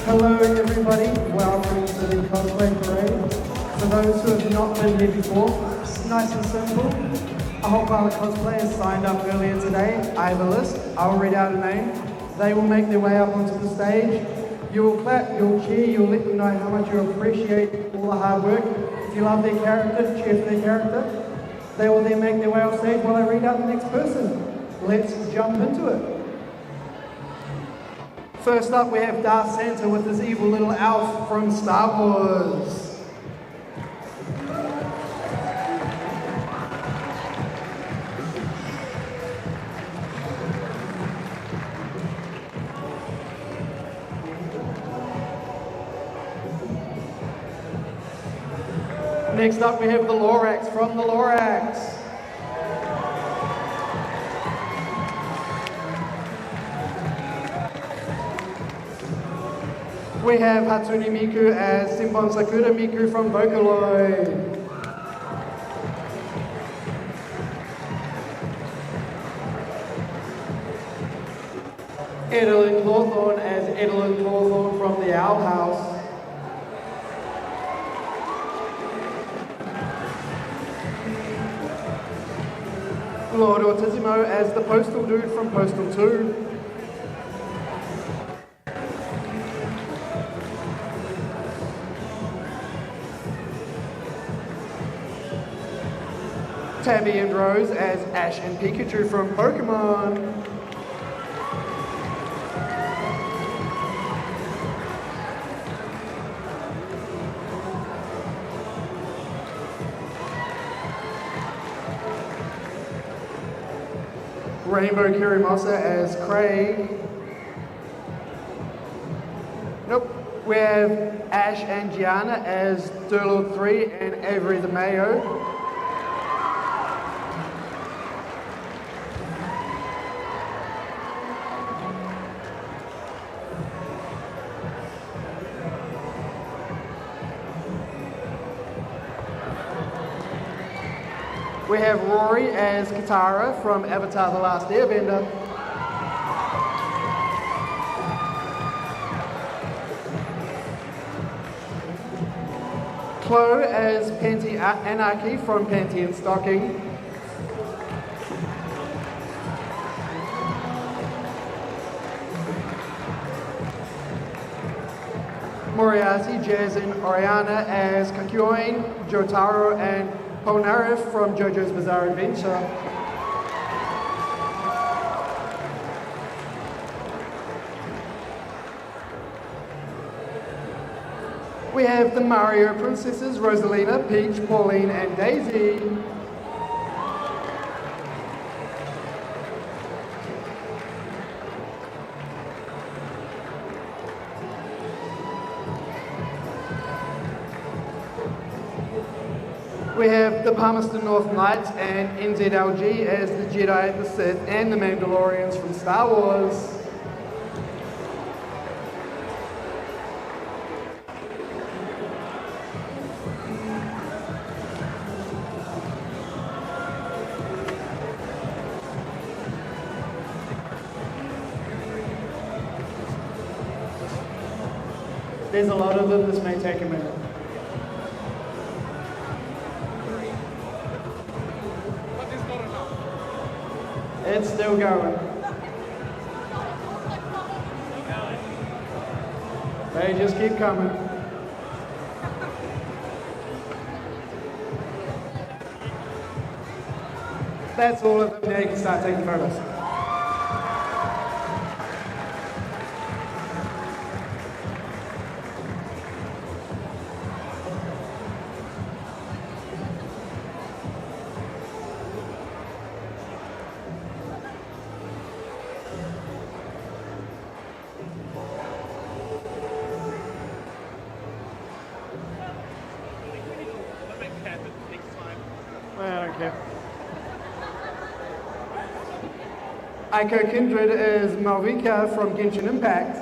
Hello everybody, welcome to the Cosplay Parade. For those who have not been here before, it's nice and simple. A whole pile of cosplayers signed up earlier today. I have a list, I'll read out a name. They will make their way up onto the stage. You will clap, you'll cheer, you'll let them know how much you appreciate all the hard work. If you love their character, cheer for their character. They will then make their way off stage while I read out the next person. Let's jump into it. First up, we have Darth Santa with his evil little elf from Star Wars. Next up, we have the Lorax from the Lorax. We have Hatsune Miku as Simbon Sakura Miku from Vocaloid. Edelyn Clawthorne as Edelyn Clawthorne from the Owl House. Lord Ortissimo as the Postal Dude from Postal 2. Tabby and Rose as Ash and Pikachu from Pokemon. Rainbow Kirimosa as Craig. Nope. We have Ash and Gianna as Durlord 3 and Avery the Mayo. We have Rory as Katara from Avatar The Last Airbender. Chloe as Panty Anarchy from Panty and Stocking. Moriarty, Jazz and Oriana as Kakyoin, Jotaro and Polnareff from JoJo's Bizarre Adventure. We have the Mario Princesses, Rosalina, Peach, Pauline and Daisy. We have the Palmerston North Knights and NZLG as the Jedi, the Sith and the Mandalorians from Star Wars. There's a lot of them, this may take a minute. It's still going. They just keep coming. That's all of them. Now you can start taking photos. I don't care. Aiko Kindred is Malvika from Genshin Impact.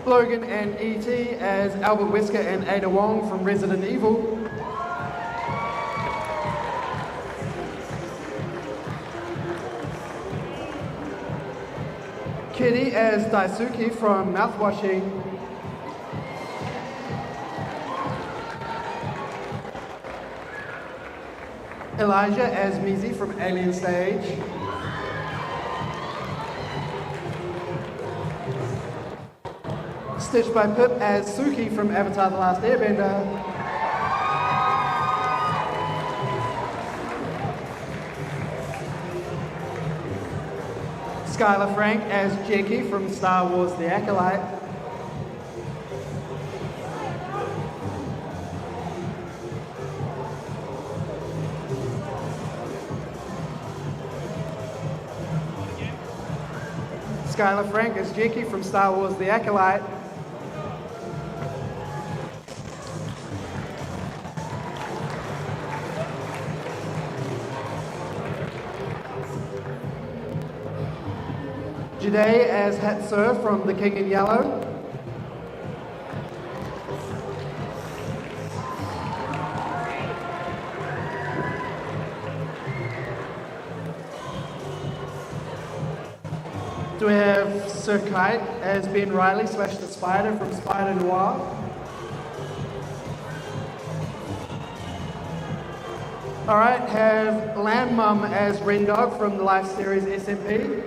Logan and E.T. as Albert Wesker and Ada Wong from Resident Evil. Pity as Daisuke from Mouthwashing. Elijah as Mizi from Alien Stage. Stitched by Pip as Suki from Avatar The Last Airbender. Skylar Frank as Jackie from Star Wars The Acolyte. Skylar Frank as Jackie from Star Wars The Acolyte. Jade as Hatsur from The King in Yellow. Do we have Sir Kite as Ben Riley / the Spider from Spider Noir. Alright, have Lamb Mum as Rendog from the Life Series SMP.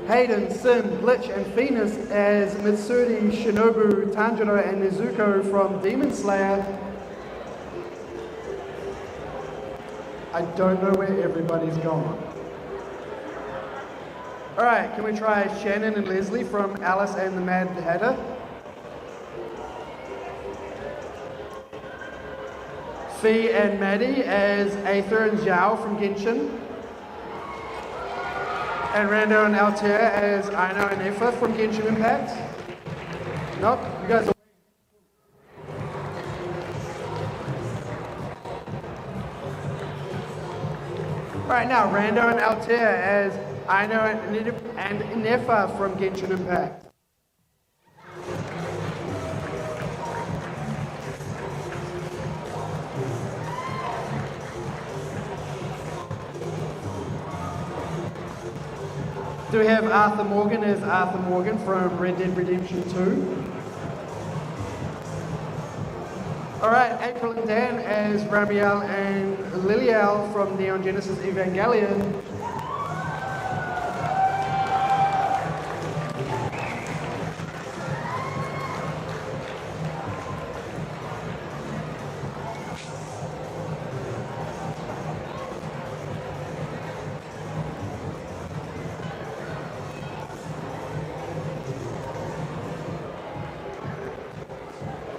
Hayden, Sin, Glitch, and Phoenix as Mitsuri, Shinobu, Tanjiro, and Nezuko from Demon Slayer. I don't know where everybody's gone. Alright, can we try Shannon and Leslie from Alice and the Mad Hatter? Fee and Maddie as Aether and Zhao from Genshin. And Rando and Altair as Aino and Efa from Genshin Impact. Nope, you guys are... Right now, Rando and Altair as Aino and Nefa from Genshin Impact. Do we have Arthur Morgan as Arthur Morgan from Red Dead Redemption 2? Alright, April and Dan as Ramiel and Liliel from Neon Genesis Evangelion.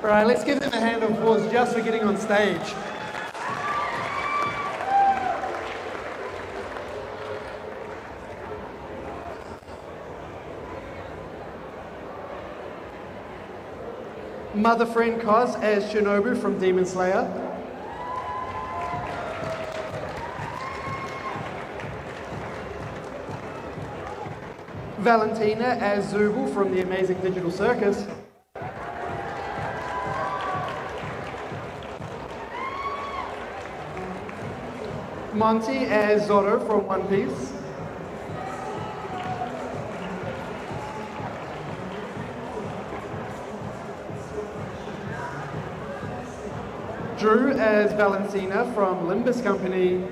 Alright, let's give them a hand of applause just for getting on stage. Mother Friend Cos as Shinobu from Demon Slayer. Valentina as Zubul from The Amazing Digital Circus. Monty as Zoro from One Piece. Drew as Valentina from Limbus Company.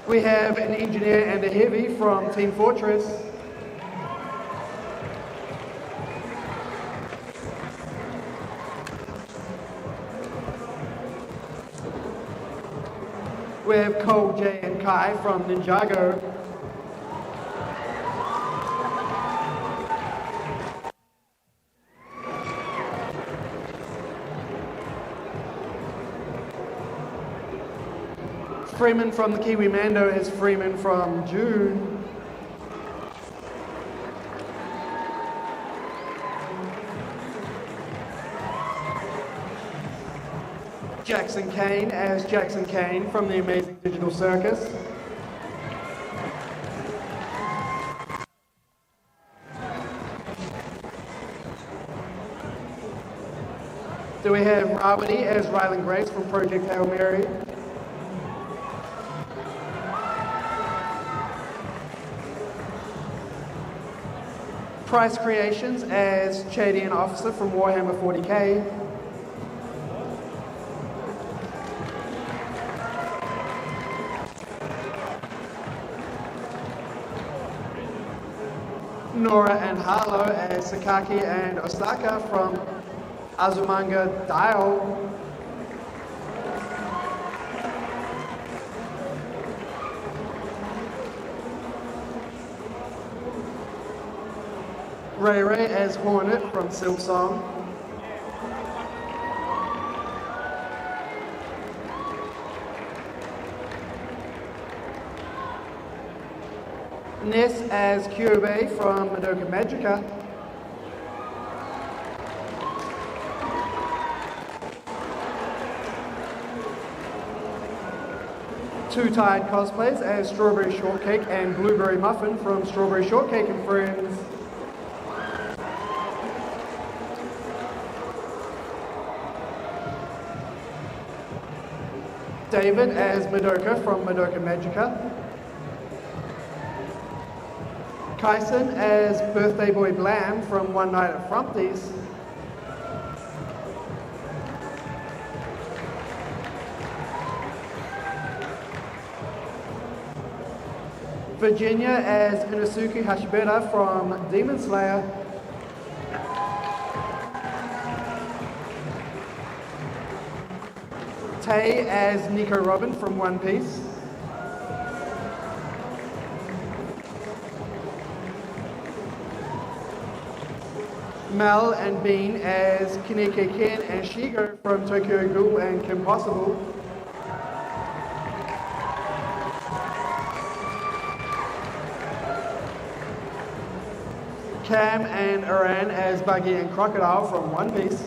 We have an engineer and a heavy from Team Fortress. We have Cole, Jay, and Kai from Ninjago. Freeman from the Kiwi Mando is Freeman from June. Jackson Kane as Jackson Kane from the Amazing Digital Circus. Do we have Rawati as Ryland Grace from Project Hail Mary? Price Creations as Chadian Officer from Warhammer 40k. Nora and Harlow as Sakaki and Osaka from Azumanga Daioh. Ray Ray as Hornet from Silksong. Ness as Kyubey from Madoka Magica. Two Tired Cosplays as Strawberry Shortcake and Blueberry Muffin from Strawberry Shortcake and Friends. David as Madoka from Madoka Magica. Kyson as Birthday Boy Blam from One Night at Frumpty's. Virginia as Inosuke Hashibera from Demon Slayer. Tay as Nico Robin from One Piece. Mel and Bean as Kineke Ken and Shigo from Tokyo Ghoul and Kim Possible. Cam and Aran as Buggy and Crocodile from One Piece.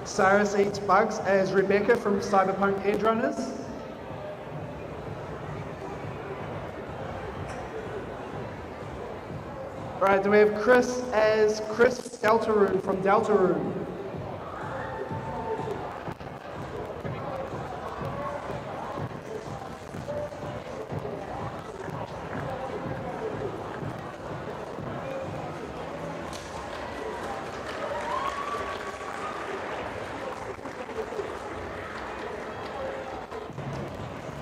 Cyrus Eats Bugs as Rebecca from Cyberpunk Edgerunners. Alright, do we have Chris as Chris Deltarune from Deltarune?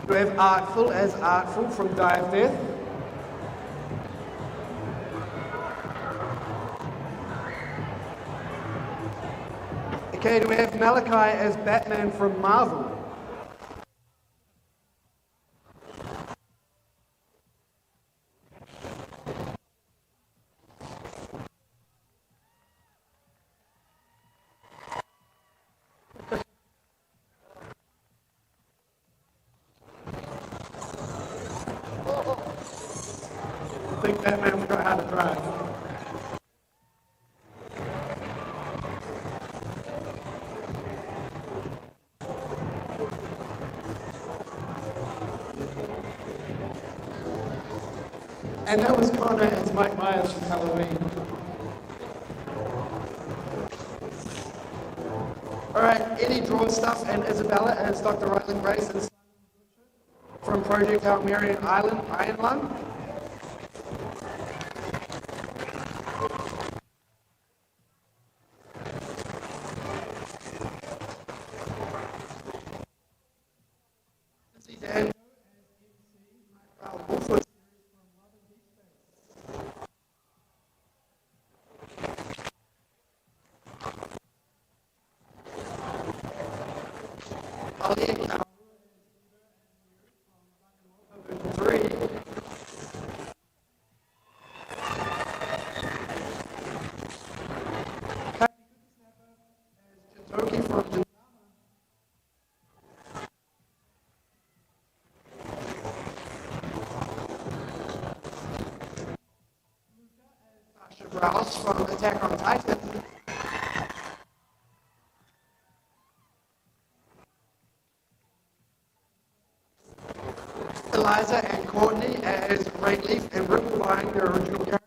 We have Artful as Artful from Die of Death. Okay, do we have Malachi as Batman from Marvel? I think Batman forgot how to drive. And that was Connor as Mike Myers from Halloween. Alright, Eddie Draws Stuff and Isabella as Dr. Ryland Grace and from Project Hail Mary and Iron Lung. Rouse from Attack on Titan. Eliza and Courtney as Rayleaf and Rip playing their original characters.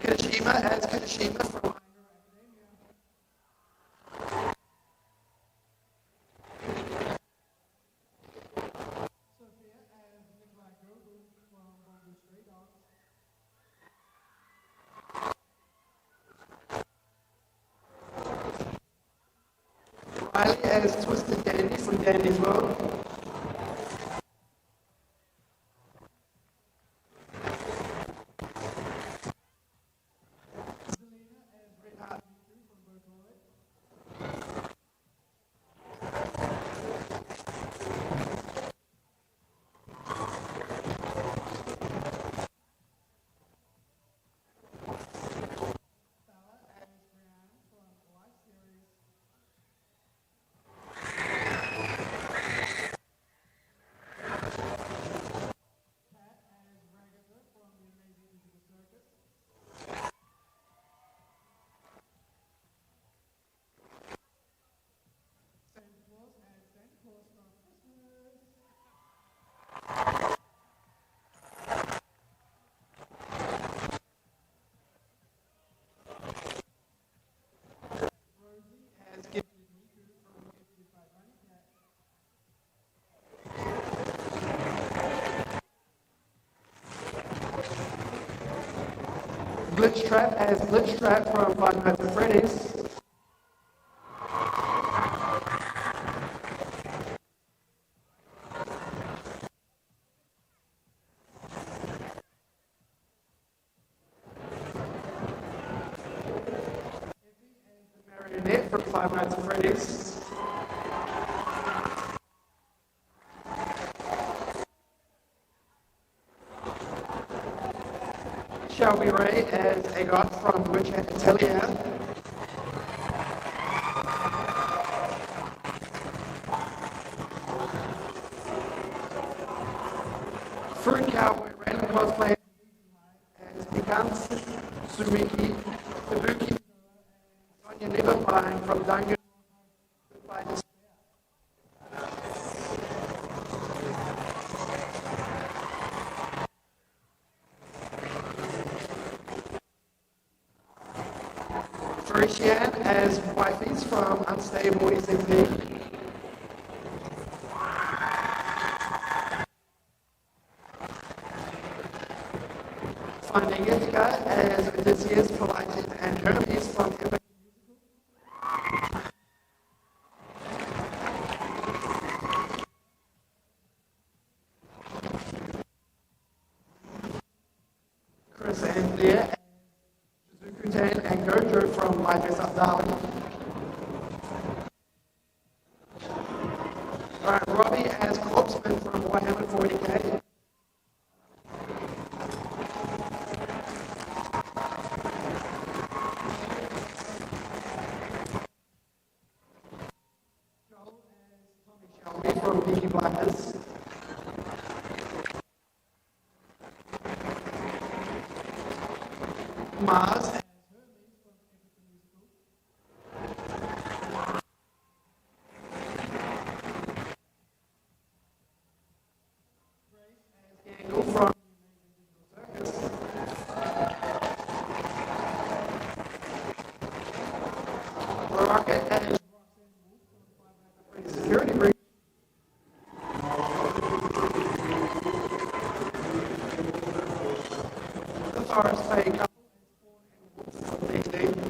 Kirishima as Kirishima from Riley as Twisted Dandy from Dandy's World. Glitchtrap as Glitchtrap from Five Nights at Freddy's. Marionette from Five Nights at Freddy's. Shelby Ray as Agot from Witch Atelier. Fruit Cowboy random cosplay as Becomes Sumiki, Kabuki, Sonia Nevermind from Dungeon by Despair. Felician as Wifeys from Unstable ECP. Finding Ithaca as Odysseus, Polites, and Hermes from Epic. Chris and Leah as Shizuku-Ten and Gojo from My Dress Up Darling. Robbie as Corpseman from Warhammer 40k. Joel as Tommy Shelby from Peaky Blinders. Mars as Hermes from Epic the Musical. Grace as Gangle from Circus. Rocket as Roxanne Wolf from Five Nights at Freddy's Security Breach. The Forest Fay couple as Fawn and Wolf from D&D.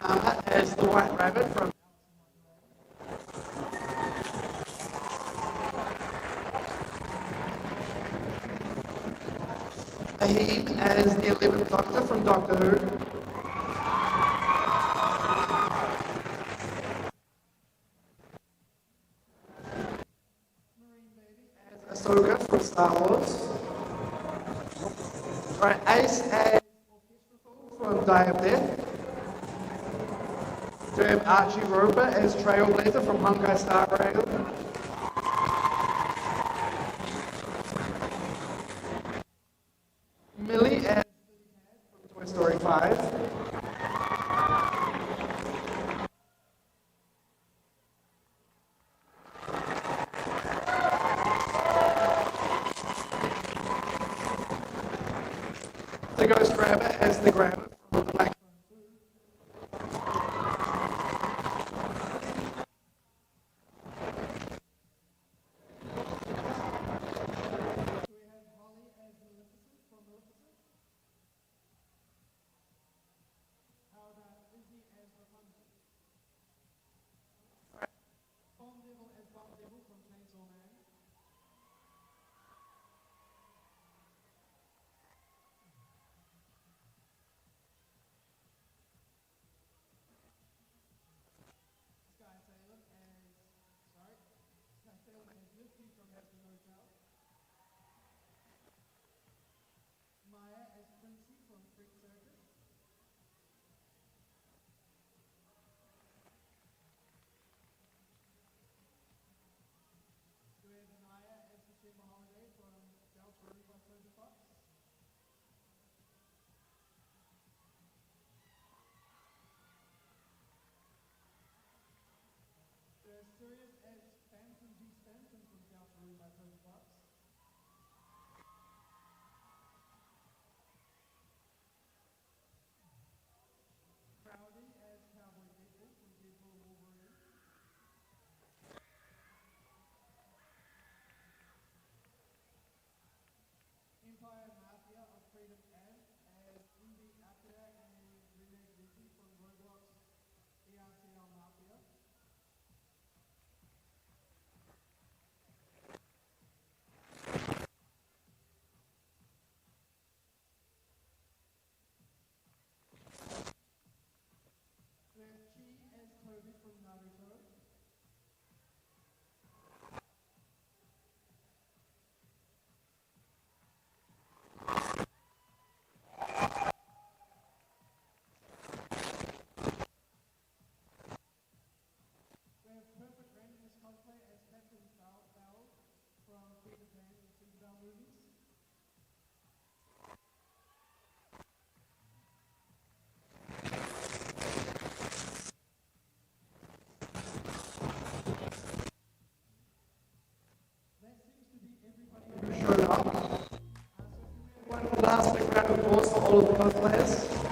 And as the White Rabbit from Ahim as the 11th Doctor from Doctor Who. Right, Ace as from Day of Death. Do we have Archie Roper as Trailblazer from Honkai Star Rail? Millie as from Toy Story 5. The Ghost Grabber as the Grabber from the Black. Showed up. One last big round of applause for all of the cosplayers.